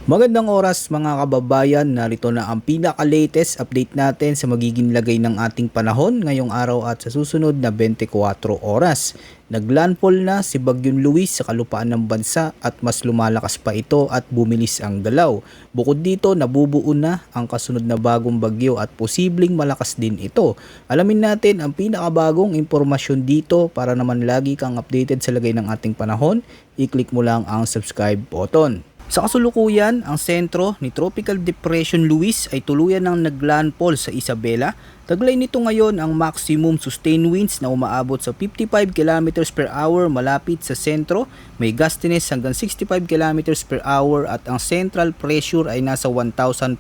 Magandang oras mga kababayan, narito na ang pinaka-latest update natin sa magiging lagay ng ating panahon ngayong araw at sa susunod na 24 oras. Naglandfall na si Bagyong Luis sa kalupaan ng bansa at mas lumalakas pa ito at bumilis ang galaw. Bukod dito, nabubuo na ang kasunod na bagong bagyo at posibleng malakas din ito. Alamin natin ang pinakabagong impormasyon dito para naman lagi kang updated sa lagay ng ating panahon. I-click mo lang ang subscribe button. Sa kasalukuyan, ang sentro ni Tropical Depression Luis ay tuluyan ng naglandfall sa Isabela. Taglay nito ngayon ang maximum sustained winds na umaabot sa 55 km per hour malapit sa sentro, may gustiness hanggang 65 km per hour at ang central pressure ay nasa 1,004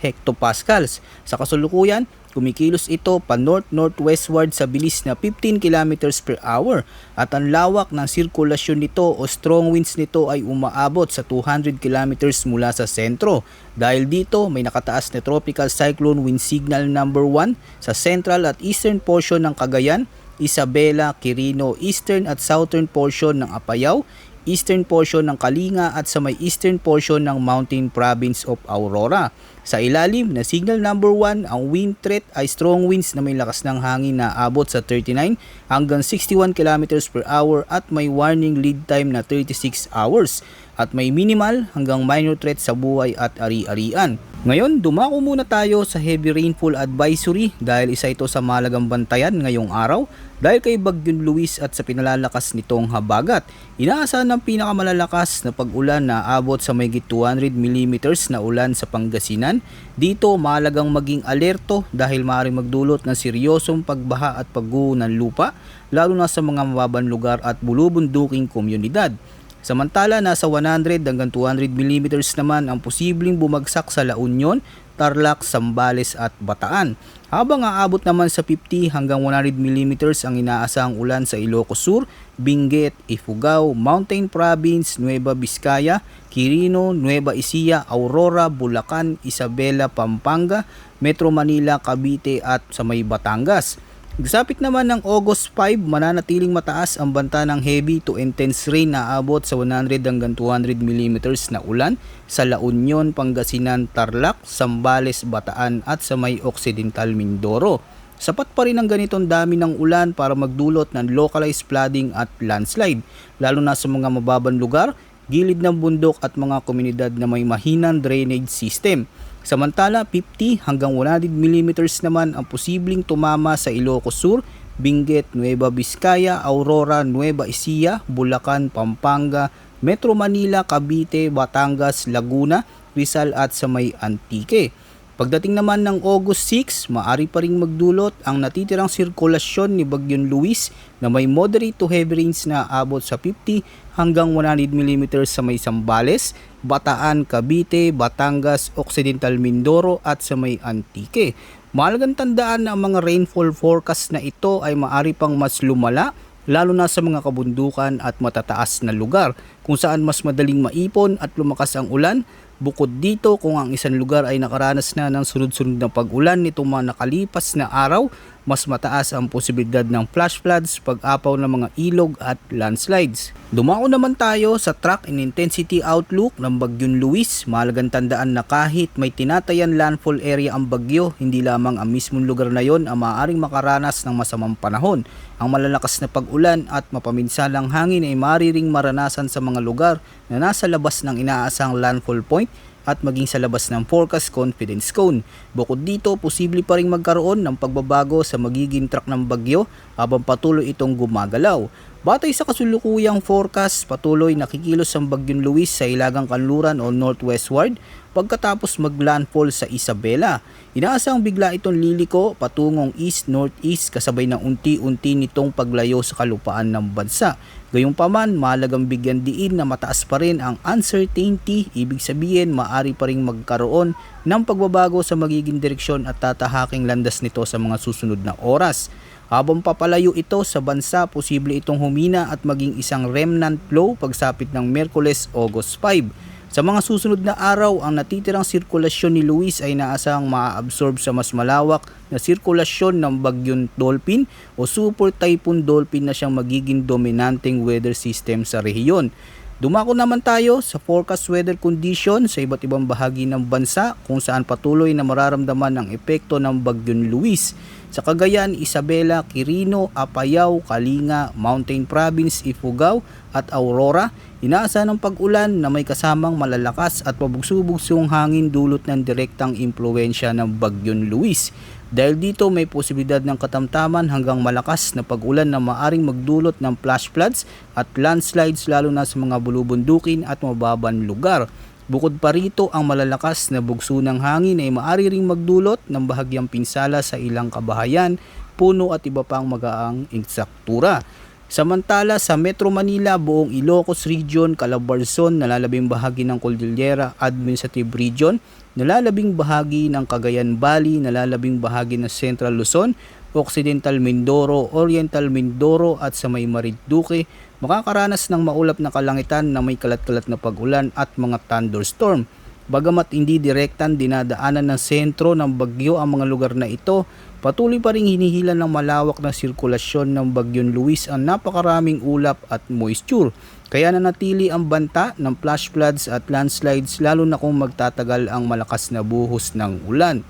hectopascals. Sa kasalukuyan, kumikilos ito pa north-northwestward sa bilis na 15 km per hour at ang lawak ng sirkulasyon nito o strong winds nito ay umaabot sa 200 km mula sa sentro. Dahil dito may nakataas na tropical cyclone wind signal number 1 sa central at eastern portion ng Cagayan, Isabela, Quirino, eastern at southern portion ng Apayao, eastern portion ng Kalinga at sa may eastern portion ng Mountain Province of Aurora. Sa ilalim na signal number 1, ang wind threat ay strong winds na may lakas ng hangin na abot sa 39 hanggang 61 km per hour at may warning lead time na 36 hours at may minimal hanggang minor threat sa buhay at ari-arian. Ngayon, dumako muna tayo sa heavy rainfall advisory dahil isa ito sa mahalagang bantayan ngayong araw dahil kay Bagyong Luis at sa pinalalakas nitong habagat. Inaasahan ng pinakamalalakas na pag-ulan na abot sa mahigit 200 mm na ulan sa Pangasinan. Dito, mahalagang maging alerto dahil maaaring magdulot ng seryosong pagbaha at pagguho ng lupa lalo na sa mga mababang lugar at bulubunduking komunidad. Samantala, nasa 100 hanggang 200 mm naman ang posibleng bumagsak sa La Union, Tarlac, Zambales at Bataan. Habang aabot naman sa 50 hanggang 100 mm ang inaasahang ulan sa Ilocos Sur, Benguet, Ifugao, Mountain Province, Nueva Vizcaya, Quirino, Nueva Ecija, Aurora, Bulacan, Isabela, Pampanga, Metro Manila, Cavite at sa may Batangas. Gasapit naman ng August 5, mananatiling mataas ang banta ng heavy to intense rain na abot sa 100 hanggang 200 mm na ulan sa La Union, Pangasinan, Tarlac, Zambales, Bataan at sa may Occidental Mindoro. Sapat pa rin ang ganitong dami ng ulan para magdulot ng localized flooding at landslide, lalo na sa mga mababang lugar, gilid ng bundok at mga komunidad na may mahinang drainage system. Samantala, 50 hanggang 100 mm naman ang posibleng tumama sa Ilocos Sur, Benguet, Nueva Vizcaya, Aurora, Nueva Ecija, Bulacan, Pampanga, Metro Manila, Cavite, Batangas, Laguna, Rizal at sa may Antique. Pagdating naman ng August 6, maari pa ring magdulot ang natitirang sirkulasyon ni Bagyong Luis na may moderate to heavy rains na abot sa 50 hanggang 100 mm sa may Zambales, Bataan, Cavite, Batangas, Occidental Mindoro at sa may Antique. Mahalagang tandaan na ang mga rainfall forecast na ito ay maari pang mas lumala lalo na sa mga kabundukan at matataas na lugar kung saan mas madaling maipon at lumakas ang ulan. Bukod dito, kung ang isang lugar ay nakaranas na ng sunod-sunod na pag-ulan nitong mga nakalipas na araw, mas mataas ang posibilidad ng flash floods, pag-apaw ng mga ilog at landslides. Dumako naman tayo sa track and intensity outlook ng Bagyong Luis. Mahalagang tandaan na kahit may tinatayan landfall area ang bagyo, hindi lamang ang mismong lugar na yon ang maaaring makaranas ng masamang panahon. Ang malalakas na pag-ulan at mapaminsalang hangin ay maaaring maranasan sa mga lugar na nasa labas ng inaasahang landfall point at maging sa labas ng forecast confidence cone. Bukod dito, posible pa ring magkaroon ng pagbabago sa magiging track ng bagyo habang patuloy itong gumagalaw. Batay sa kasulukuyang forecast, patuloy nakikilos ang Bagyong Luis sa Hilagang Kanluran o northwestward pagkatapos maglandfall sa Isabela. Inaasahang bigla itong liliko patungong east-northeast kasabay ng unti-unti nitong paglayo sa kalupaan ng bansa. Gayunpaman, mahalagang bigyan diin na mataas pa rin ang uncertainty, ibig sabihin maari pa ring magkaroon ng pagbabago sa magiging direksyon at tatahaking landas nito sa mga susunod na oras. Habang papalayo ito sa bansa, posible itong humina at maging isang remnant flow pagsapit ng Miyerkules, August 5. Sa mga susunod na araw, ang natitirang sirkulasyon ni Luis ay naasahang maa-absorb sa mas malawak na sirkulasyon ng Bagyong Dolphin o Super Typhoon Dolphin na siyang magiging dominanteng weather system sa rehiyon. Dumako naman tayo sa forecast weather condition sa iba't ibang bahagi ng bansa kung saan patuloy na mararamdaman ang epekto ng Bagyong Luis. Sa Cagayan, Isabela, Quirino, Apayao, Kalinga, Mountain Province, Ifugao at Aurora, inaasahan ng pag-ulan na may kasamang malalakas at pabugso-bugsong hangin dulot ng direktang impluensya ng Bagyong Luis. Dahil dito may posibilidad ng katamtaman hanggang malakas na pag-ulan na maaring magdulot ng flash floods at landslides lalo na sa mga bulubundukin at mababang lugar. Bukod pa rito, ang malalakas na bugso ng hangin ay maaari ring magdulot ng bahagyang pinsala sa ilang kabahayan, puno at iba pang magaang insektura. Samantala sa Metro Manila, buong Ilocos Region, Calabarzon, nalalabing bahagi ng Cordillera Administrative Region, nalalabing bahagi ng Cagayan Valley, nalalabing bahagi ng Central Luzon, Occidental Mindoro, Oriental Mindoro at sa may Marinduque, makakaranas ng maulap na kalangitan na may kalat-kalat na pag-ulan at mga thunderstorm. Bagamat hindi direktang dinadaanan ng sentro ng bagyo ang mga lugar na ito, patuloy pa ring hinihila ng malawak na sirkulasyon ng Bagyong Luis ang napakaraming ulap at moisture. Kaya nanatili ang banta ng flash floods at landslides lalo na kung magtatagal ang malakas na buhos ng ulan.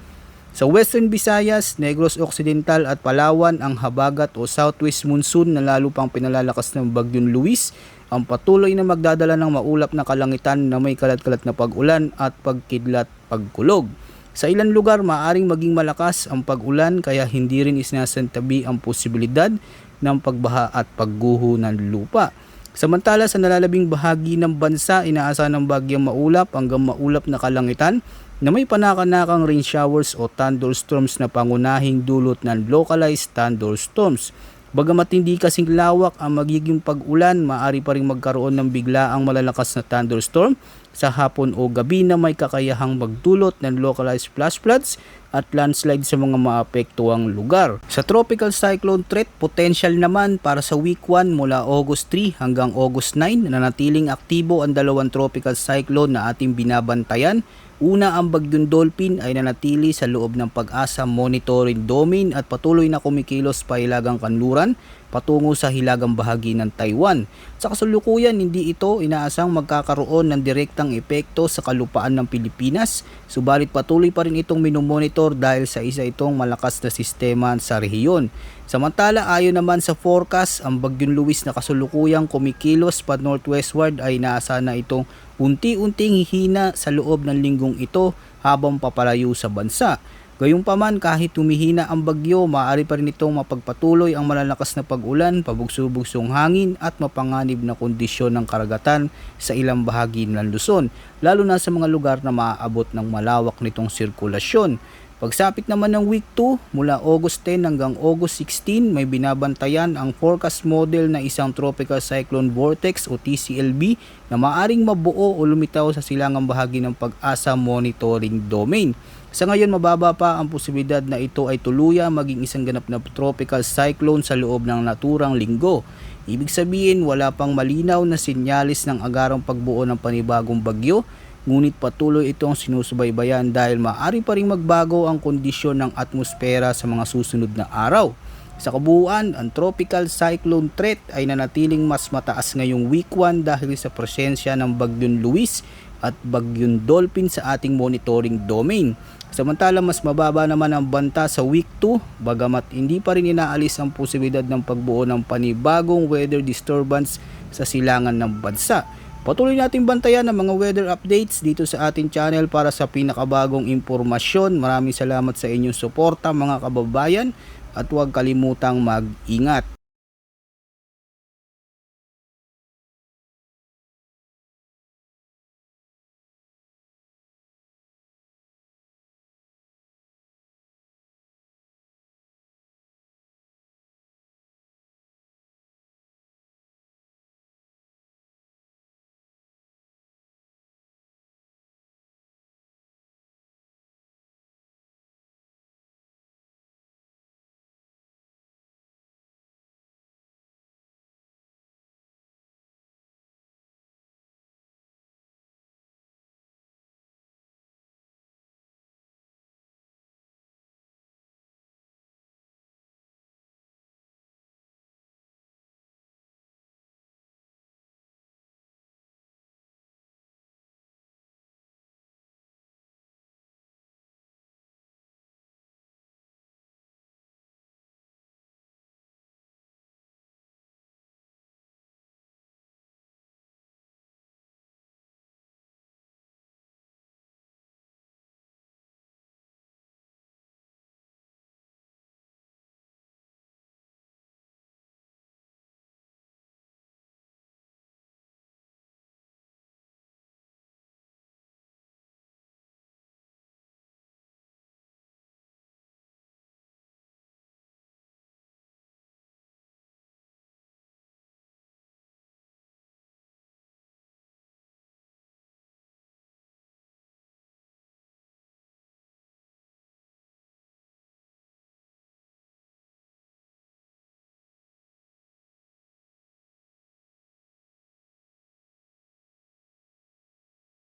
Sa Western Visayas, Negros Occidental at Palawan, ang habagat o southwest monsoon na lalo pang pinalalakas ng Bagyong Luis ang patuloy na magdadala ng maulap na kalangitan na may kalat-kalat na pag-ulan at pagkidlat pagkulog. Sa ilang lugar, maaaring maging malakas ang pag-ulan kaya hindi rin isinasantabi ang posibilidad ng pagbaha at pagguho ng lupa. Samantala sa nalalabing bahagi ng bansa, inaasahan ng bagyang maulap hanggang maulap na kalangitan na may panakanakang rain showers o thunderstorms na pangunahing dulot ng localized thunderstorms. Bagamat hindi kasing lawak ang magiging pag-ulan, maaari pa rin magkaroon ng biglaang malalakas na thunderstorm sa hapon o gabi na may kakayahang magdulot ng localized flash floods at landslide sa mga maapektuhang lugar. Sa tropical cyclone threat potential naman para sa week 1 mula August 3 hanggang August 9, nanatiling aktibo ang dalawang tropical cyclone na ating binabantayan. Una, ang Bagyong Dolphin ay nanatili sa loob ng Pag-asa Monitoring Domain at patuloy na kumikilos pa hilagang kanluran patungo sa hilagang bahagi ng Taiwan. Sa kasalukuyan, hindi ito inaasang magkakaroon ng direktang epekto sa kalupaan ng Pilipinas, subalit patuloy pa rin itong minomonitor dahil sa isa itong malakas na sistema sa rehiyon. Samantala, ayon naman sa forecast, ang Bagyong Luis na kasalukuyang kumikilos pa northwestward ay inaasahan na itong unti-unting hihina sa loob ng linggong ito habang papalayo sa bansa. Gayunpaman, kahit humihina ang bagyo, maaari pa rin itong mapagpatuloy ang malalakas na pag-ulan, pabugso-bugsong hangin at mapanganib na kondisyon ng karagatan sa ilang bahagi ng Luzon, lalo na sa mga lugar na maaabot ng malawak nitong sirkulasyon. Pagsapit naman ng week 2, mula August 10 hanggang August 16, may binabantayan ang forecast model na isang tropical cyclone vortex o TCLB na maaring mabuo o lumitaw sa silangang bahagi ng Pag-asa Monitoring Domain. Sa ngayon, mababa pa ang posibilidad na ito ay tuluyan maging isang ganap na tropical cyclone sa loob ng naturang linggo. Ibig sabihin, wala pang malinaw na sinyalis ng agarang pagbuo ng panibagong bagyo, ngunit patuloy itong sinusubaybayan dahil maaari pa ring magbago ang kondisyon ng atmosfera sa mga susunod na araw. Sa kabuuan, ang tropical cyclone threat ay nanatiling mas mataas ngayong week 1 dahil sa presensya ng Bagyong Luis at Bagyong Dolphin sa ating monitoring domain. Samantala, mas mababa naman ang banta sa week 2, bagamat hindi pa rin inaalis ang posibilidad ng pagbuo ng panibagong weather disturbance sa silangan ng bansa. Patuloy nating bantayan ang mga weather updates dito sa ating channel para sa pinakabagong impormasyon. Maraming salamat sa inyong suporta mga kababayan at huwag kalimutang mag-ingat.